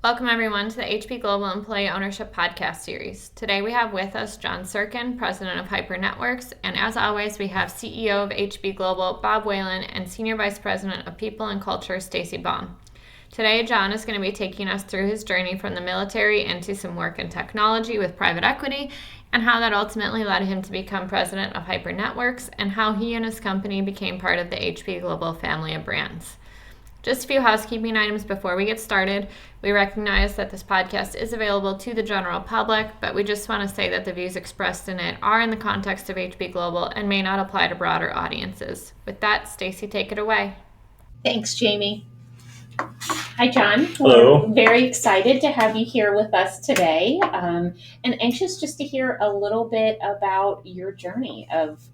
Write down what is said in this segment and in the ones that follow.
Welcome everyone to the HP Global Employee Ownership Podcast Series. Today we have with us John Sirken, President of Hyper Networks, and as always we have CEO of HP Global, Bob Whalen, and Senior Vice President of People and Culture, Stacy Baum. Today John is going to be taking us through his journey from the military into some work in technology with private equity, and how that ultimately led him to become President of Hyper Networks, and how he and his company became part of the HP Global family of brands. Just a few housekeeping items before we get started. We recognize that this podcast is available to the general public, but we just want to say that the views expressed in it are in the context of HP Global and may not apply to broader audiences. With that, Stacy, take it away. Thanks, Jamie. Hi, John. Hello. We're very excited to have you here with us today, and anxious just to hear a little bit about your journey of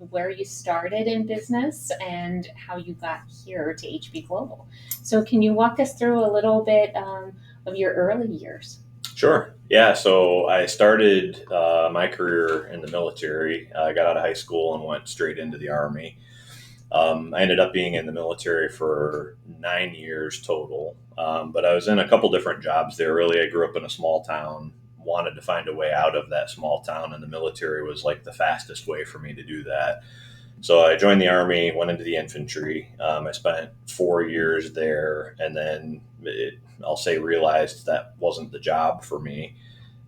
where you started in business and how you got here to HP Global. So can you walk us through a little bit of your early years? Sure. Yeah. So I started my career in the military. I got out of high school and went straight into the Army. I ended up being in the military for 9 years total, but I was in a couple different jobs there. Really, I grew up in a small town, wanted to find a way out of that small town, and the military was like the fastest way for me to do that. So I joined the Army, went into the infantry. I spent 4 years there, and then I'll say realized that wasn't the job for me.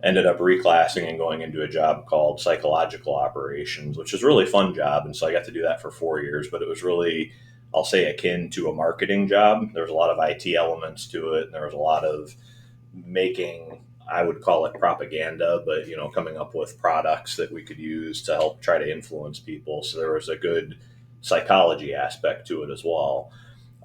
Ended up reclassing and going into a job called psychological operations, which is a really fun job. And so I got to do that for 4 years, but it was really, I'll say, akin to a marketing job. There was a lot of IT elements to it, and there was a lot of making, I would call it propaganda, but coming up with products that we could use to help try to influence people. So there was a good psychology aspect to it as well.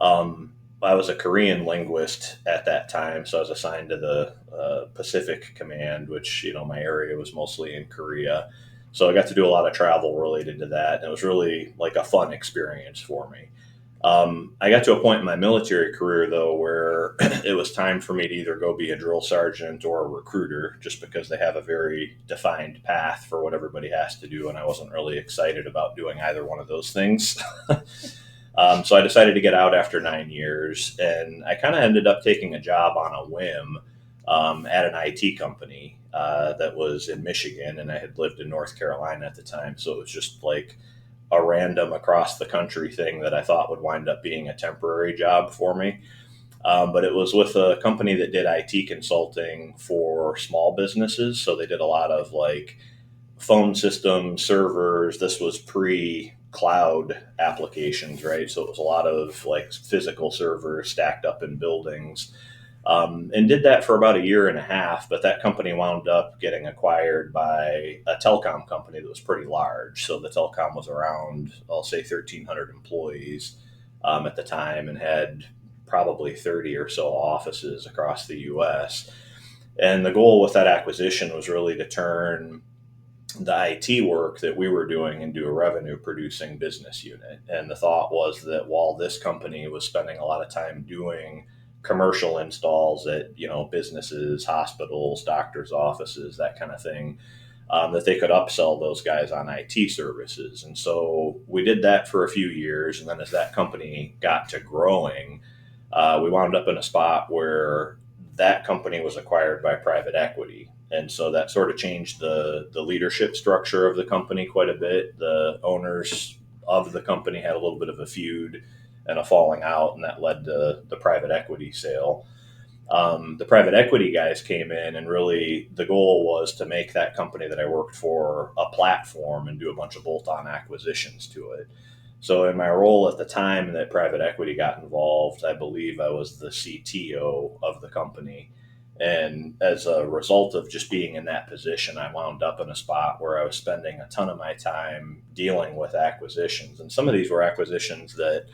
I was a Korean linguist at that time, so I was assigned to the Pacific Command, which my area was mostly in Korea. So I got to do a lot of travel related to that, and it was really like a fun experience for me. I got to a point in my military career, though, where it was time for me to either go be a drill sergeant or a recruiter, just because they have a very defined path for what everybody has to do, and I wasn't really excited about doing either one of those things. So I decided to get out after 9 years, and I kind of ended up taking a job on a whim at an IT company that was in Michigan, and I had lived in North Carolina at the time, so it was just like a random across the country thing that I thought would wind up being a temporary job for me. But it was with a company that did IT consulting for small businesses. So they did a lot of like phone systems, servers. This was pre cloud applications, right? So it was a lot of like physical servers stacked up in buildings. And did that for about a year and a half, but that company wound up getting acquired by a telecom company that was pretty large. So the telecom was around, I'll say, 1,300 employees at the time, and had probably 30 or so offices across the U.S. And the goal with that acquisition was really to turn the IT work that we were doing into a revenue producing business unit. And the thought was that while this company was spending a lot of time doing commercial installs at businesses, hospitals, doctors' offices, that kind of thing, that they could upsell those guys on IT services. And so we did that for a few years, and then as that company got to growing, we wound up in a spot where that company was acquired by private equity. And so that sort of changed the leadership structure of the company quite a bit. The owners of the company had a little bit of a feud and a falling out, and that led to the private equity sale. The private equity guys came in, and really the goal was to make that company that I worked for a platform and do a bunch of bolt-on acquisitions to it. So in my role at the time that private equity got involved, I believe I was the CTO of the company. And as a result of just being in that position, I wound up in a spot where I was spending a ton of my time dealing with acquisitions. And some of these were acquisitions that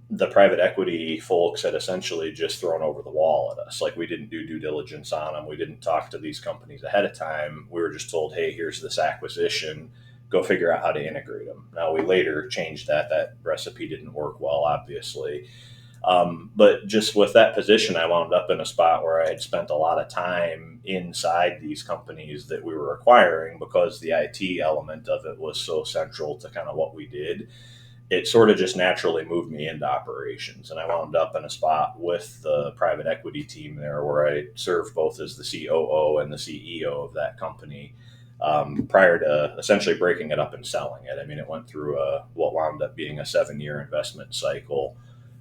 the private equity folks had essentially just thrown over the wall at us. Like, we didn't do due diligence on them. We didn't talk to these companies ahead of time. We were just told, hey, here's this acquisition. Go figure out how to integrate them. Now, we later changed that. That recipe didn't work well, obviously. But just with that position, I wound up in a spot where I had spent a lot of time inside these companies that we were acquiring, because the IT element of it was so central to kind of what we did. it sort of just naturally moved me into operations. And I wound up in a spot with the private equity team there where I served both as the COO and the CEO of that company, prior to essentially breaking it up and selling it. I mean, it went through what wound up being a 7-year investment cycle.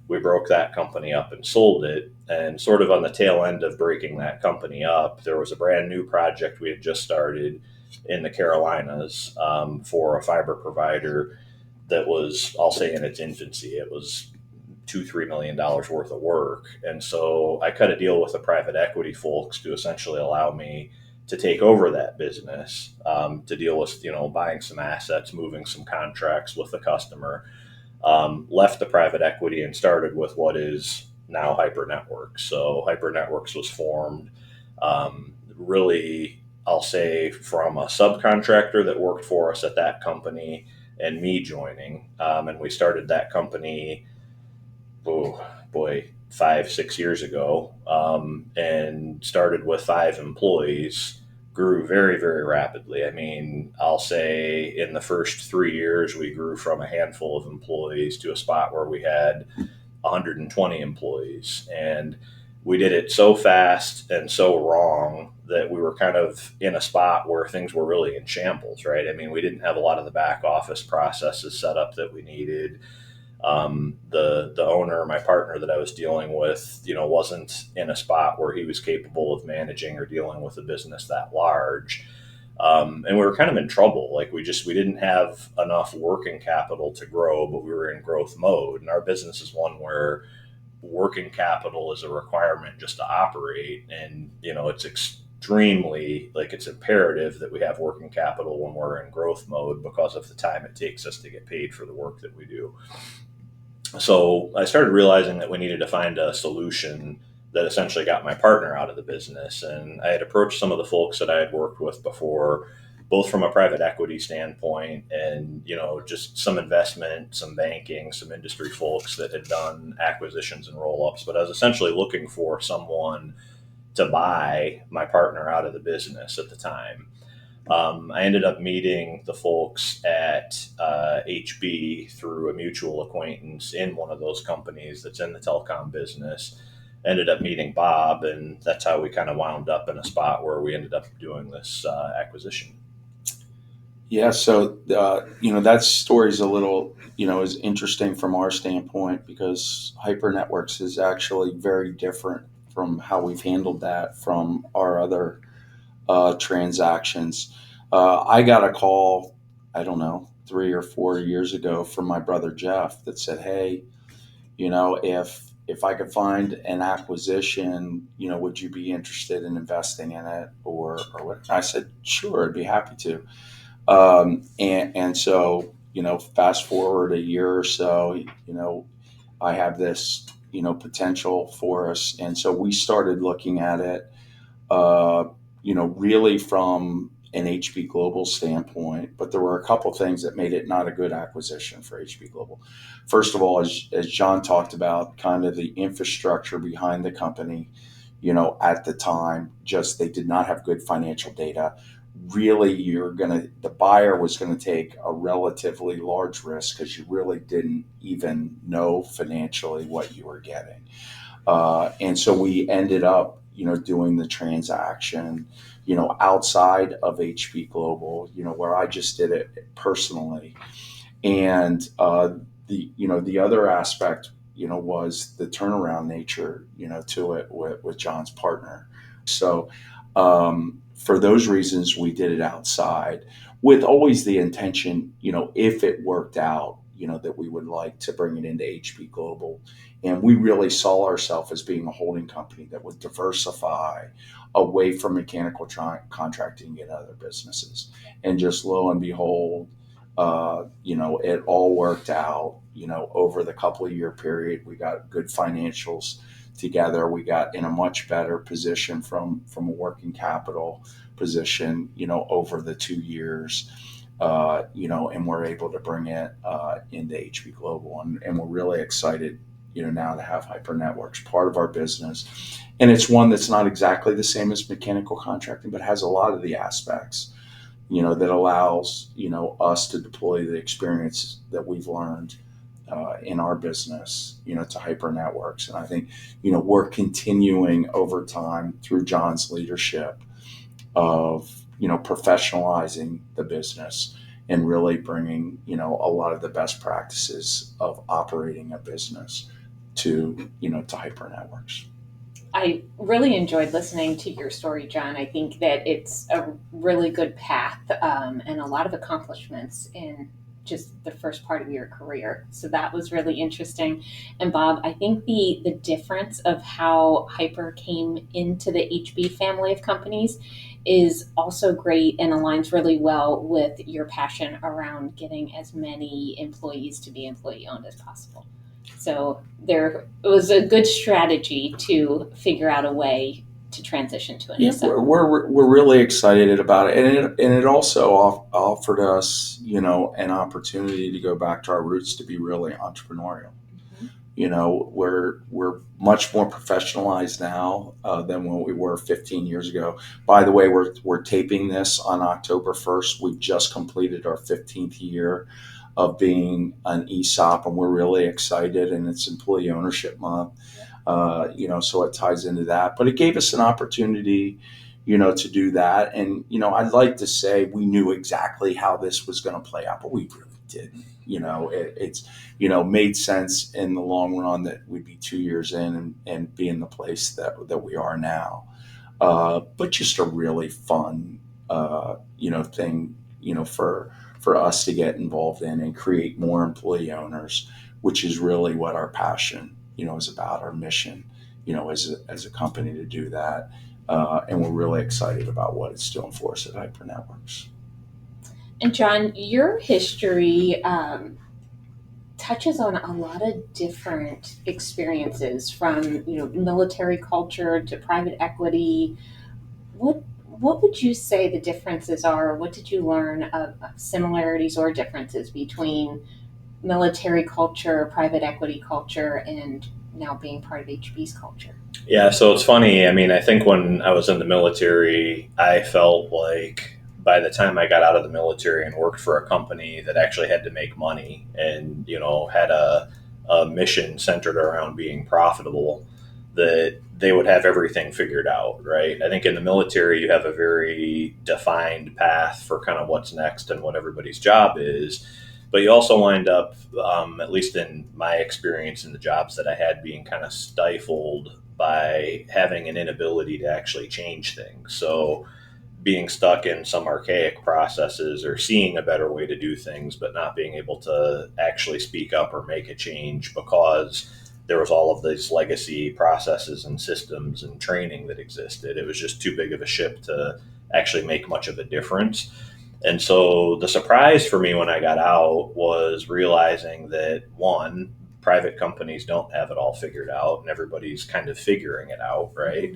We broke that company up and sold it. And sort of on the tail end of breaking that company up, there was a brand new project we had just started in the Carolinas, for a fiber provider that was, I'll say, in its infancy. It was $2-3 million worth of work. And so I cut a deal with the private equity folks to essentially allow me to take over that business, to deal with, buying some assets, moving some contracts with the customer. Left the private equity and started with what is now Hyper Networks. So Hyper Networks was formed, really, I'll say, from a subcontractor that worked for us at that company and me joining. And we started that company, oh boy, 5-6 years ago, and started with 5 employees. Grew very, very rapidly. I mean, I'll say in the first 3 years, we grew from a handful of employees to a spot where we had 120 employees. And we did it so fast and so wrong that we were kind of in a spot where things were really in shambles, right? I mean, we didn't have a lot of the back office processes set up that we needed. The owner, my partner that I was dealing with, wasn't in a spot where he was capable of managing or dealing with a business that large. And we were kind of in trouble. Like we didn't have enough working capital to grow, but we were in growth mode. And our business is one where working capital is a requirement just to operate. And, it's extremely, like, it's imperative that we have working capital when we're in growth mode because of the time it takes us to get paid for the work that we do. So I started realizing that we needed to find a solution that essentially got my partner out of the business. And I had approached some of the folks that I had worked with before, both from a private equity standpoint and, just some investment, some banking, some industry folks that had done acquisitions and roll-ups. But I was essentially looking for someone to buy my partner out of the business at the time. I ended up meeting the folks at HB through a mutual acquaintance in one of those companies that's in the telecom business. Ended up meeting Bob, and that's how we kind of wound up in a spot where we ended up doing this acquisition. Yeah, so that story's a little is interesting from our standpoint because Hyper Networks is actually very different from how we've handled that from our other transactions. I got a call, I don't know, 3 or 4 years ago from my brother Jeff that said, "Hey, if I could find an acquisition, would you be interested in investing in it or what?" I said, "Sure, I'd be happy to." And so, fast forward a year or so, I have this, potential for us. And so we started looking at it, really from an HB Global standpoint, but there were a couple things that made it not a good acquisition for HB Global. First of all, as John talked about, kind of the infrastructure behind the company, at the time, just they did not have good financial data. Really, the buyer was going to take a relatively large risk because you really didn't even know financially what you were getting. And so we ended up, doing the transaction, outside of HB Global, where I just did it personally. And the other aspect, was the turnaround nature, to it with John's partner. So for those reasons, we did it outside with always the intention, if it worked out, that we would like to bring it into HB Global. And we really saw ourselves as being a holding company that would diversify away from mechanical contracting in other businesses. And just lo and behold, it all worked out, over the couple of year period. We got good financials together. We got in a much better position from a working capital position, over the 2 years. And we're able to bring it into HB Global. And we're really excited, now to have Hyper Networks part of our business. And it's one that's not exactly the same as mechanical contracting, but has a lot of the aspects, that allows, us to deploy the experience that we've learned in our business, to Hyper Networks. And I think, we're continuing over time through John's leadership of, professionalizing the business and really bringing, a lot of the best practices of operating a business to Hyper Networks. I really enjoyed listening to your story, John. I think that it's a really good path and a lot of accomplishments in just the first part of your career. So that was really interesting. And Bob, I think the difference of how Hyper came into the HB family of companies is also great and aligns really well with your passion around getting as many employees to be employee owned as possible. So there was a good strategy to figure out a way to transition to an Yeah, we're really excited about it, and it also offered us, an opportunity to go back to our roots to be really entrepreneurial. We're much more professionalized now than when we were 15 years ago. By the way, we're taping this on October 1st. We've just completed our 15th year of being an ESOP, and we're really excited. And it's Employee Ownership Month, so it ties into that. But it gave us an opportunity, to do that. And I'd like to say we knew exactly how this was going to play out, but we really didn't. It's made sense in the long run that we'd be 2 years in and be in the place that we are now. But just a really fun, thing, for us to get involved in and create more employee owners, which is really what our passion, is about, our mission, as a company to do that. And we're really excited about what it's doing for us at Hyper Networks. And John, your history touches on a lot of different experiences, from military culture to private equity. What would you say the differences are? What did you learn of similarities or differences between military culture, private equity culture, and now being part of HB's culture? Yeah, so it's funny. I mean, I think when I was in the military, I felt like by the time I got out of the military and worked for a company that actually had to make money and, had a mission centered around being profitable, that they would have everything figured out, right? I think in the military, you have a very defined path for kind of what's next and what everybody's job is. But you also wind up, at least in my experience in the jobs that I had, being kind of stifled by having an inability to actually change things. So being stuck in some archaic processes or seeing a better way to do things, but not being able to actually speak up or make a change because there was all of these legacy processes and systems and training that existed. It was just too big of a ship to actually make much of a difference. And so the surprise for me when I got out was realizing that, one, private companies don't have it all figured out and everybody's kind of figuring it out, right?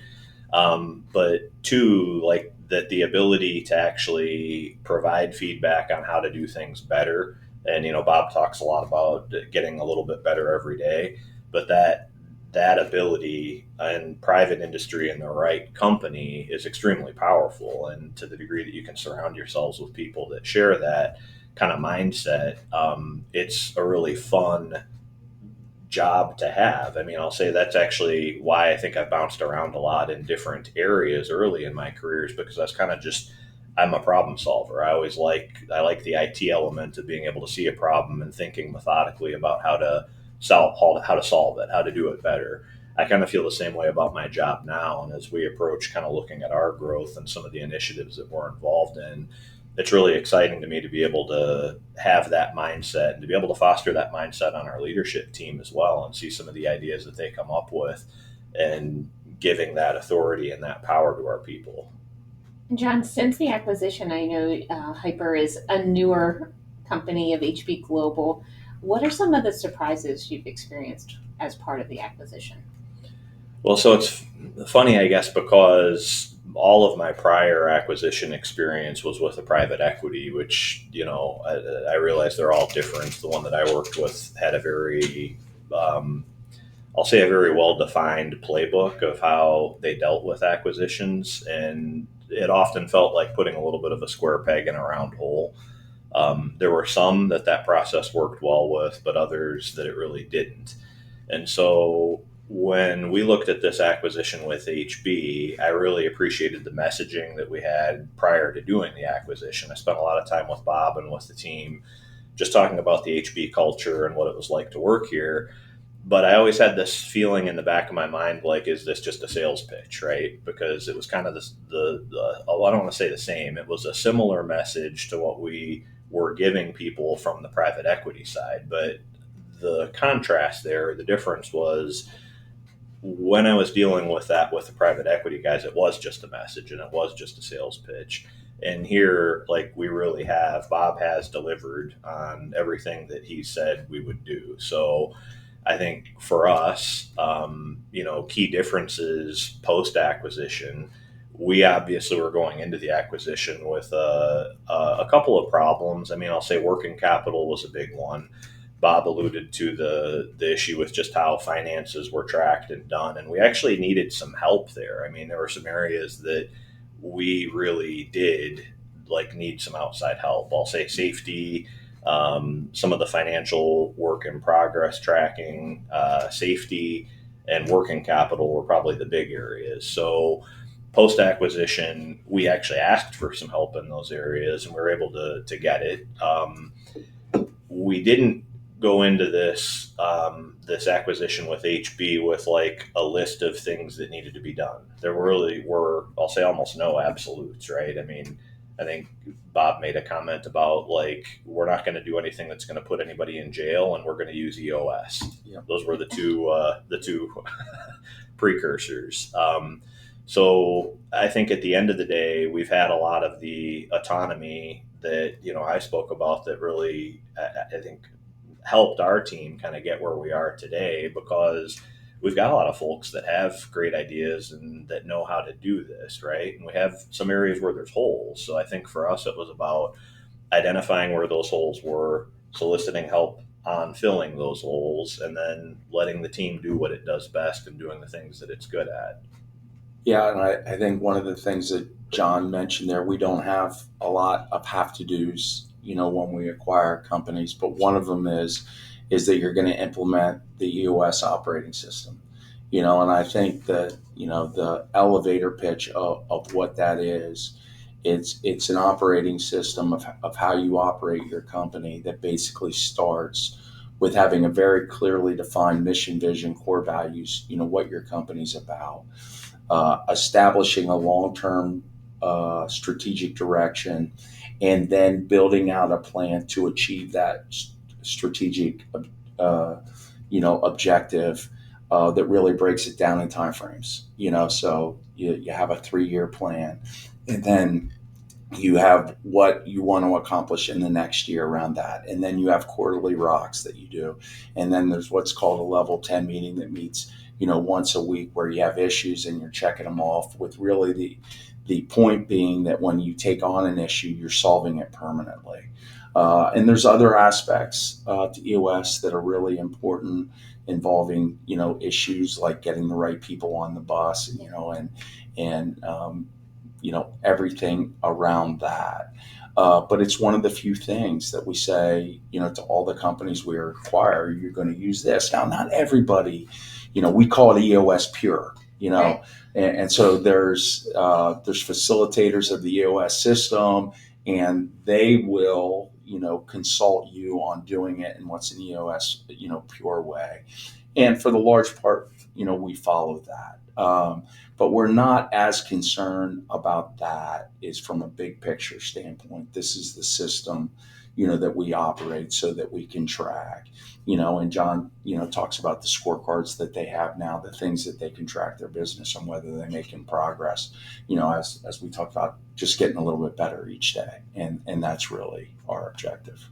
But two, like that the ability to actually provide feedback on how to do things better. And, Bob talks a lot about getting a little bit better every day, but that ability in private industry and the right company is extremely powerful. And to the degree that you can surround yourselves with people that share that kind of mindset, it's a really fun job to have. I mean, I'll say that's actually why I think I've bounced around a lot in different areas early in my careers, because that's kind of just, I'm a problem solver. I like the IT element of being able to see a problem and thinking methodically about how to solve it, how to do it better. I kind of feel the same way about my job now. And as we approach kind of looking at our growth and some of the initiatives that we're involved in, it's really exciting to me to be able to have that mindset and to be able to foster that mindset on our leadership team as well, and see some of the ideas that they come up with and giving that authority and that power to our people. John, since the acquisition, I know Hyper is a newer company of HB Global. What are some of the surprises you've experienced as part of the acquisition? Well, so it's funny, I guess, because all of my prior acquisition experience was with a private equity, which, I realize they're all different. The one that I worked with had a very, I'll say a very well-defined playbook of how they dealt with acquisitions. And it often felt like putting a little bit of a square peg in a round hole. There were some that process worked well with, but others that it really didn't. And so when we looked at this acquisition with HB, I really appreciated the messaging that we had prior to doing the acquisition. I spent a lot of time with Bob and with the team just talking about the HB culture and what it was like to work here. But I always had this feeling in the back of my mind, like, is this just a sales pitch, right? Because it was kind of I don't want to say the same. It was a similar message to what we were giving people from the private equity side. But the contrast there, the difference was when I was dealing with that with the private equity guys, it was just a message and it was just a sales pitch. And here, like, we really have, Bob has delivered on everything that he said we would do. So I think for us, key differences post acquisition. We obviously were going into the acquisition with a couple of problems. I mean, I'll say working capital was a big one. Bob alluded to the issue with just how finances were tracked and done, and we actually needed some help there. I mean, there were some areas that we really did need some outside help. I'll say safety, some of the financial work in progress tracking, safety, and working capital were probably the big areas. So post acquisition, we actually asked for some help in those areas, and we were able to get it. We didn't go into this acquisition with HB with a list of things that needed to be done. There really were, I'll say, almost no absolutes, right? I mean, I think Bob made a comment about we're not going to do anything that's going to put anybody in jail, and we're going to use EOS. Yeah. Those were the two precursors. So I think at the end of the day, we've had a lot of the autonomy that I spoke about that really I think helped our team kind of get where we are today, because we've got a lot of folks that have great ideas and that know how to do this, right? And we have some areas where there's holes. So I think for us, it was about identifying where those holes were, soliciting help on filling those holes, and then letting the team do what it does best and doing the things that it's good at. Yeah, and I think one of the things that John mentioned there, we don't have a lot of have to do's, when we acquire companies, but one of them is that you're going to implement the EOS operating system, and I think that, the elevator pitch of what that is, it's an operating system of how you operate your company that basically starts with having a very clearly defined mission, vision, core values, what your company's about. Establishing a long-term strategic direction, and then building out a plan to achieve that strategic, objective that really breaks it down in timeframes. So you have a 3-year plan, and then you have what you want to accomplish in the next year around that. And then you have quarterly rocks that you do. And then there's what's called a level 10 meeting that meets, once a week, where you have issues and you're checking them off, with really the point being that when you take on an issue, you're solving it permanently. And there's other aspects to EOS that are really important, involving, issues like getting the right people on the bus, and everything around that. But it's one of the few things that we say, to all the companies we acquire, you're going to use this. Now, not everybody, we call it EOS Pure, Right. and so there's facilitators of the EOS system, and they will, consult you on doing it in what's an EOS, pure way. And for the large part, we follow that. But we're not as concerned about that is from a big picture standpoint. This is the system, that we operate so that we can track, and John, talks about the scorecards that they have now, the things that they can track their business and whether they're making progress, as we talked about, just getting a little bit better each day. And that's really our objective.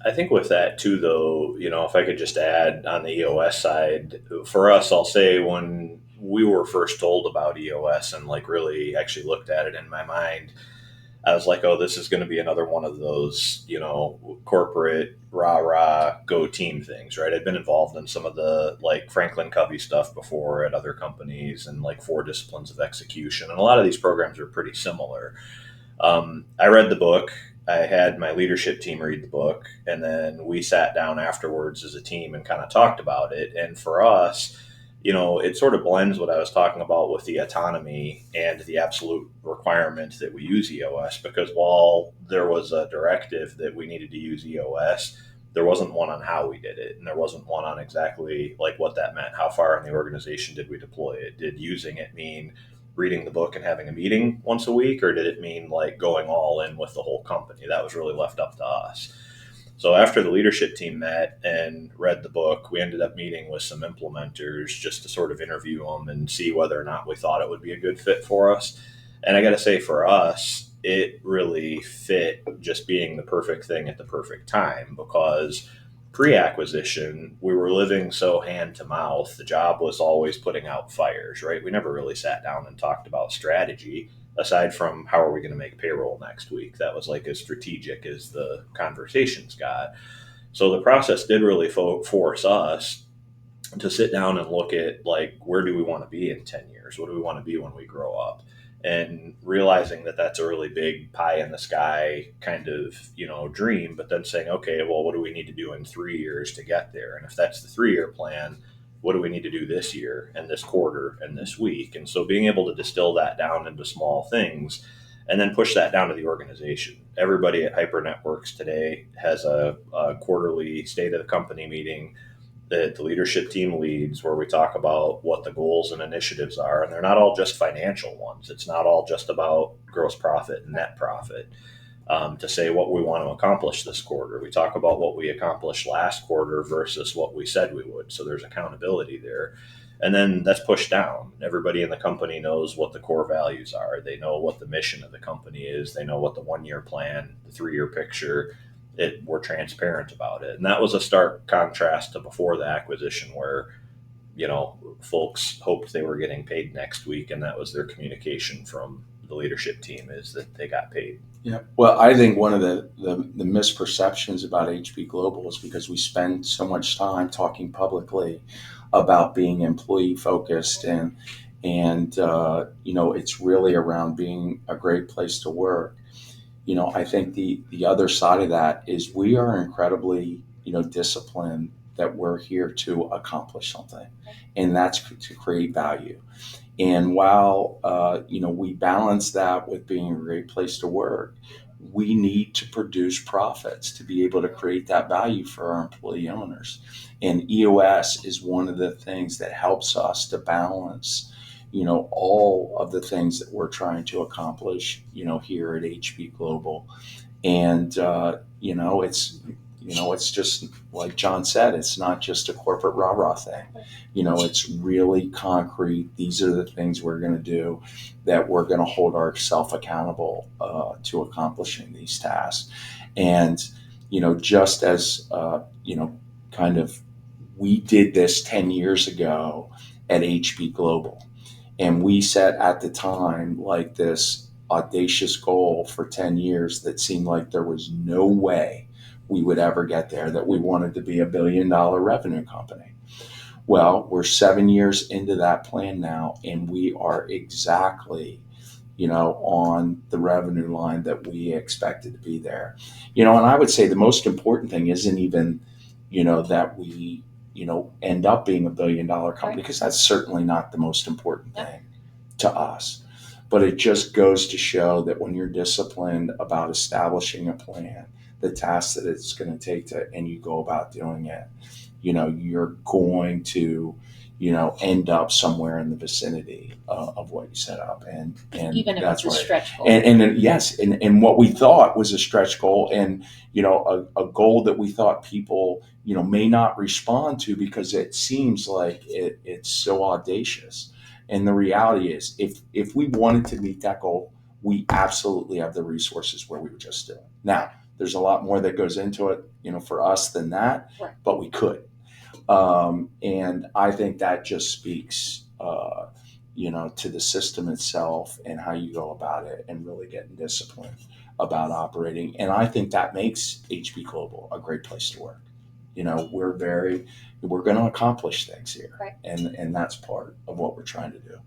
I think with that too, though, if I could just add on the EOS side, for us, I'll say when we were first told about EOS and really actually looked at it in my mind, I was like, oh, this is going to be another one of those, corporate rah-rah go team things, right? I'd been involved in some of the Franklin Covey stuff before at other companies, and 4 disciplines of execution. And a lot of these programs are pretty similar. I read the book. I had my leadership team read the book, and then we sat down afterwards as a team and kind of talked about it. And for us, it sort of blends what I was talking about with the autonomy and the absolute requirement that we use EOS, because while there was a directive that we needed to use EOS, there wasn't one on how we did it, and there wasn't one on exactly like what that meant. How far in the organization did we deploy it? Did using it mean reading the book and having a meeting once a week, or did it mean like going all in with the whole company? That was really left up to us. So after the leadership team met and read the book, we ended up meeting with some implementers just to sort of interview them and see whether or not we thought it would be a good fit for us. And I got to say, for us, it really fit, just being the perfect thing at the perfect time, because pre-acquisition, we were living so hand to mouth. The job was always putting out fires, right? We never really sat down and talked about strategy, aside from how are we going to make payroll next week. That was like as strategic as the conversations got. So the process did really force us to sit down and look at, like, where do we want to be in 10 years? What do we want to be when we grow up? And realizing that that's a really big pie in the sky kind of, dream, but then saying, okay, well, what do we need to do in 3 years to get there? And if that's the 3 year plan, what do we need to do this year and this quarter and this week? And so being able to distill that down into small things and then push that down to the organization. Everybody at Hyper Networks today has a quarterly state of the company meeting that the leadership team leads, where we talk about what the goals and initiatives are. And they're not all just financial ones. It's not all just about gross profit and net profit. To say what we want to accomplish this quarter. We talk about what we accomplished last quarter versus what we said we would. So there's accountability there. And then that's pushed down. Everybody in the company knows what the core values are. They know what the mission of the company is. They know what the 1 year plan, the 3 year picture. We're transparent about it. And that was a stark contrast to before the acquisition, where, folks hoped they were getting paid next week. And that was their communication from the leadership team, is that they got paid. Yeah. Well, I think one of the misperceptions about HB Global is because we spend so much time talking publicly about being employee focused, and it's really around being a great place to work. I think the other side of that is we are incredibly, disciplined, that we're here to accomplish something, and that's to create value. And while, we balance that with being a great place to work, we need to produce profits to be able to create that value for our employee owners. And EOS is one of the things that helps us to balance, all of the things that we're trying to accomplish, here at HB Global. And, it's just like John said, it's not just a corporate rah-rah thing. It's really concrete. These are the things we're going to do, that we're going to hold ourselves accountable to accomplishing these tasks. And, just as, kind of, we did this 10 years ago at HB Global. And we set at the time like this audacious goal for 10 years that seemed like there was no way we would ever get there, that we wanted to be $1 billion revenue company. Well, we're 7 years into that plan now, and we are exactly, on the revenue line that we expected to be there. And I would say the most important thing isn't even, that we, end up being $1 billion company, because that's certainly not the most important thing to us. But it just goes to show that when you're disciplined about establishing a plan, the tasks that it's going to take and you go about doing it, you're going to, end up somewhere in the vicinity of what you set up. And even if that's it's a right. stretch goal. And yes, and what we thought was a stretch goal, and, a goal that we thought people, may not respond to because it seems like it's so audacious. And the reality is, if we wanted to meet that goal, we absolutely have the resources where we were just doing. Now, there's a lot more that goes into it, for us than that, Right. But we could. And I think that just speaks, to the system itself and how you go about it, and really getting disciplined about operating. And I think that makes HB Global a great place to work. We're going to accomplish things here, right. And that's part of what we're trying to do.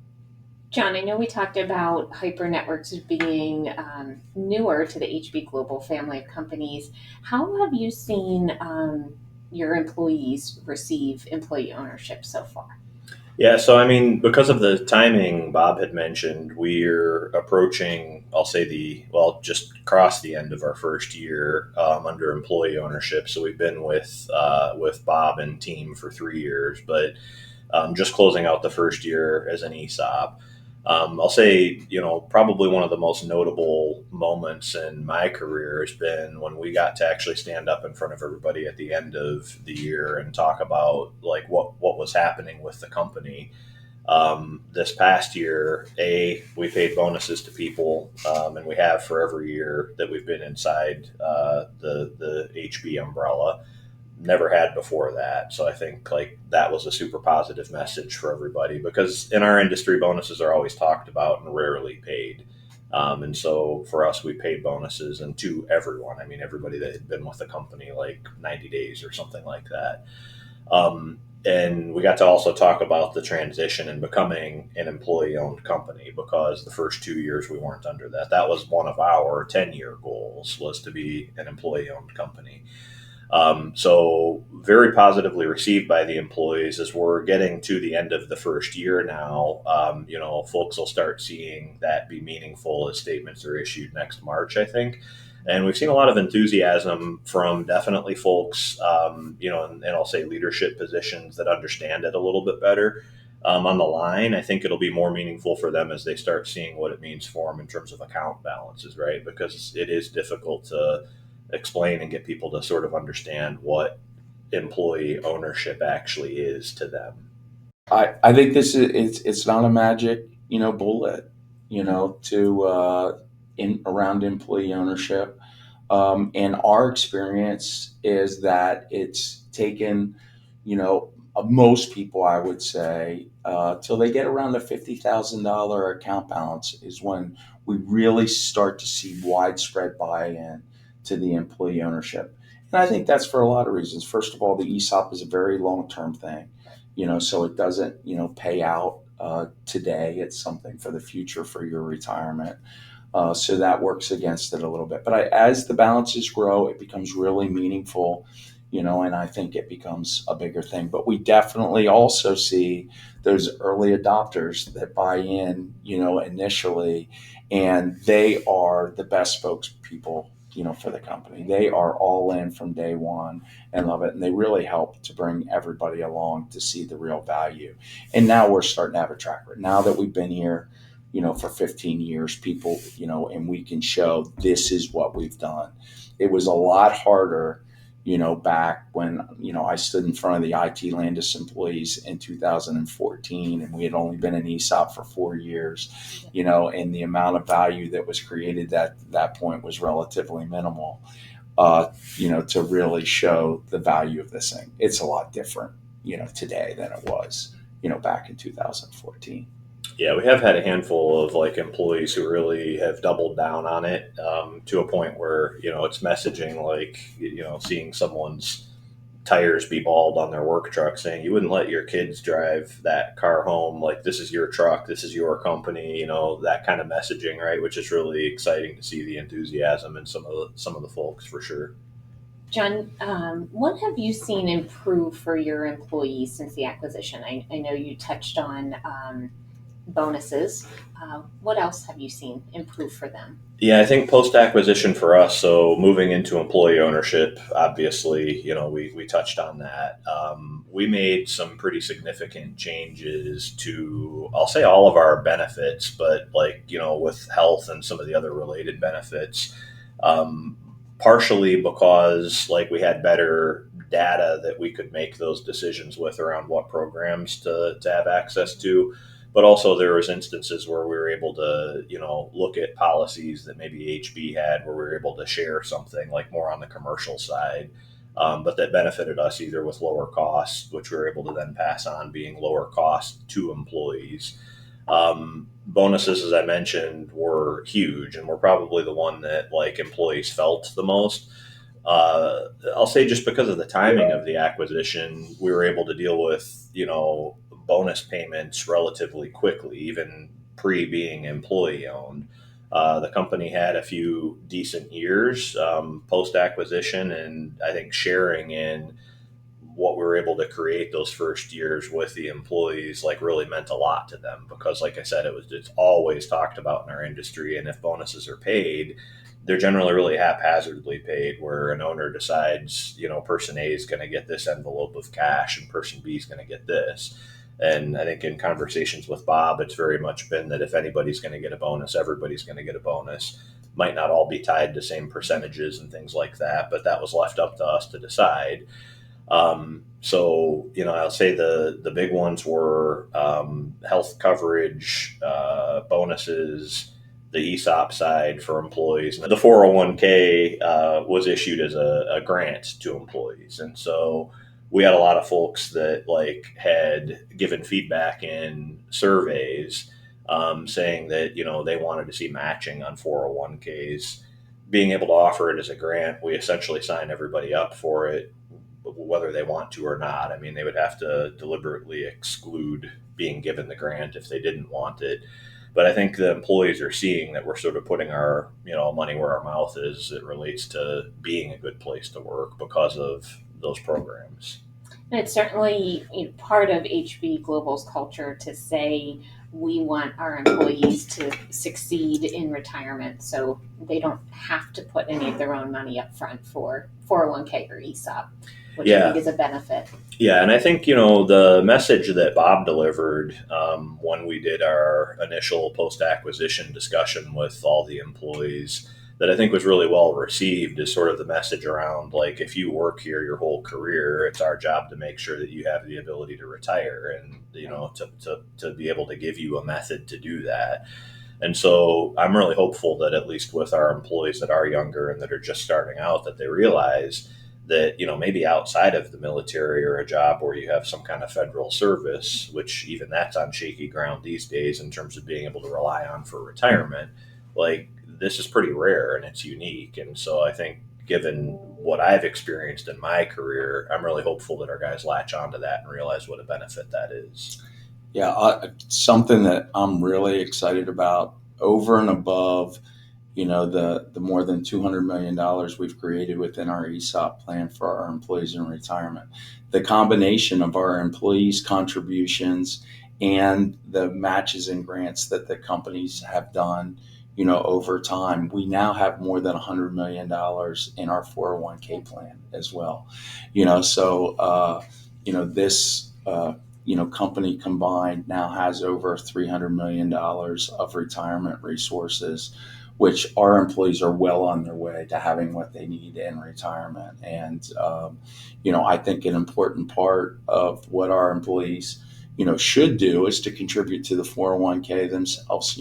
John, I know we talked about Hyper Networks being newer to the HB Global family of companies. How have you seen your employees receive employee ownership so far? Yeah, so I mean, because of the timing Bob had mentioned, we're approaching, I'll say just crossed the end of our first year under employee ownership. So we've been with Bob and team for 3 years, but just closing out the first year as an ESOP. I'll say, probably one of the most notable moments in my career has been when we got to actually stand up in front of everybody at the end of the year and talk about like what was happening with the company. This past year, we paid bonuses to people, and we have for every year that we've been inside the HB umbrella. Never had before that. So I think like that was a super positive message for everybody because in our industry, bonuses are always talked about and rarely paid. And so for us, we paid bonuses and to everyone. I mean, everybody that had been with the company like 90 days or something like that. And we got to also talk about the transition and becoming an employee owned company because the first 2 years we weren't under that. That was one of our 10-year goals was to be an employee owned company. So very positively received by the employees as we're getting to the end of the first year now. Folks will start seeing that be meaningful as statements are issued next March, I think. And we've seen a lot of enthusiasm from definitely folks, and I'll say leadership positions that understand it a little bit better. On the line, I think it'll be more meaningful for them as they start seeing what it means for them in terms of account balances, right? Because it is difficult to explain and get people to sort of understand what employee ownership actually is to them. I think this is it's not a magic bullet to in around employee ownership. And our experience is that it's taken most people, I would say, till they get around a $50,000 account balance is when we really start to see widespread buy-in to the employee ownership. And I think that's for a lot of reasons. First of all, the ESOP is a very long-term thing, so it doesn't pay out today. It's something for the future for your retirement. So that works against it a little bit. But as the balances grow, it becomes really meaningful, and I think it becomes a bigger thing. But we definitely also see those early adopters that buy in, initially, and they are the best spokespeople, for the company. They are all in from day one and love it. And they really help to bring everybody along to see the real value. And now we're starting to have a track record. Now that we've been here, for 15 years, people, and we can show this is what we've done. It was a lot harder, back when, I stood in front of the IT Landis employees in 2014, and we had only been an ESOP for 4 years, and the amount of value that was created at that point was relatively minimal, to really show the value of this thing. It's a lot different, today than it was, back in 2014. Yeah, we have had a handful of like employees who really have doubled down on it to a point where it's messaging like seeing someone's tires be bald on their work truck saying you wouldn't let your kids drive that car home, like this is your truck, this is your company, that kind of messaging, right? Which is really exciting to see the enthusiasm in some of the folks for sure. John, what have you seen improve for your employees since the acquisition? I know you touched on bonuses. What else have you seen improve for them? Yeah, I think post acquisition for us, so moving into employee ownership, obviously, we touched on that. We made some pretty significant changes to, I'll say, all of our benefits, but like, with health and some of the other related benefits, um, partially because like we had better data that we could make those decisions with around what programs to have access to, but also there was instances where we were able to look at policies that maybe HB had where we were able to share something like more on the commercial side, but that benefited us either with lower costs, which we were able to then pass on being lower cost to employees. Bonuses, as I mentioned, were huge and were probably the one that like employees felt the most. I'll say just because of the timing of the acquisition, we were able to deal with bonus payments relatively quickly, even being employee owned. The company had a few decent years post acquisition, and I think sharing in what we were able to create those first years with the employees like really meant a lot to them, because like I said, it's always talked about in our industry, and if bonuses are paid, they're generally really haphazardly paid, where an owner decides, person A is going to get this envelope of cash and person B is going to get this. And I think in conversations with Bob, it's very much been that if anybody's going to get a bonus, everybody's going to get a bonus. Might not all be tied to same percentages and things like that, but that was left up to us to decide. I'll say the big ones were health coverage, bonuses, the ESOP side for employees. The 401k was issued as a grant to employees. And so we had a lot of folks that had given feedback in surveys saying that, they wanted to see matching on 401ks. Being able to offer it as a grant, we essentially sign everybody up for it, whether they want to or not. I mean, they would have to deliberately exclude being given the grant if they didn't want it. But I think the employees are seeing that we're sort of putting our, money where our mouth is as it relates to being a good place to work because of those programs. And it's certainly part of HB Global's culture to say we want our employees to succeed in retirement, so they don't have to put any of their own money up front for 401k or ESOP, which I think is a benefit. Yeah, and I think, the message that Bob delivered when we did our initial post-acquisition discussion with all the employees that I think was really well received is sort of the message around, if you work here your whole career, it's our job to make sure that you have the ability to retire and, to be able to give you a method to do that. And so I'm really hopeful that at least with our employees that are younger and that are just starting out, that they realize that, maybe outside of the military or a job where you have some kind of federal service, which even that's on shaky ground these days in terms of being able to rely on for retirement, this is pretty rare and it's unique. And so I think given what I've experienced in my career, I'm really hopeful that our guys latch onto that and realize what a benefit that is. Yeah, something that I'm really excited about over and above, the more than $200 million we've created within our ESOP plan for our employees in retirement. The combination of our employees' contributions and the matches and grants that the companies have done, over time, we now have more than $100 million in our 401k plan as well. This company combined now has over $300 million of retirement resources, which our employees are well on their way to having what they need in retirement. And, I think an important part of what our employees, should do is to contribute to the 401k themselves.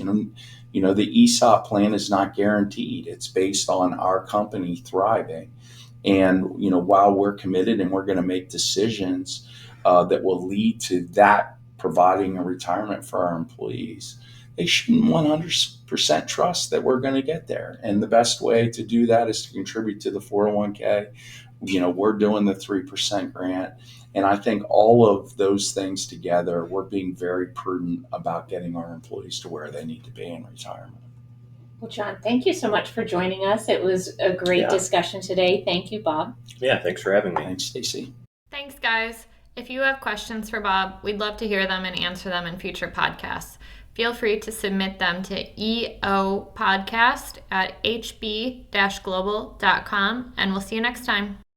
The ESOP plan is not guaranteed. It's based on our company thriving. And, while we're committed and we're going to make decisions that will lead to that providing a retirement for our employees, they shouldn't 100% trust that we're going to get there. And the best way to do that is to contribute to the 401k. We're doing the 3% grant. And I think all of those things together, we're being very prudent about getting our employees to where they need to be in retirement. Well, John, thank you so much for joining us. It was a great discussion today. Thank you, Bob. Yeah, thanks for having me. Thanks, Stacy. Thanks, guys. If you have questions for Bob, we'd love to hear them and answer them in future podcasts. Feel free to submit them to eopodcast@hb-global.com, and we'll see you next time.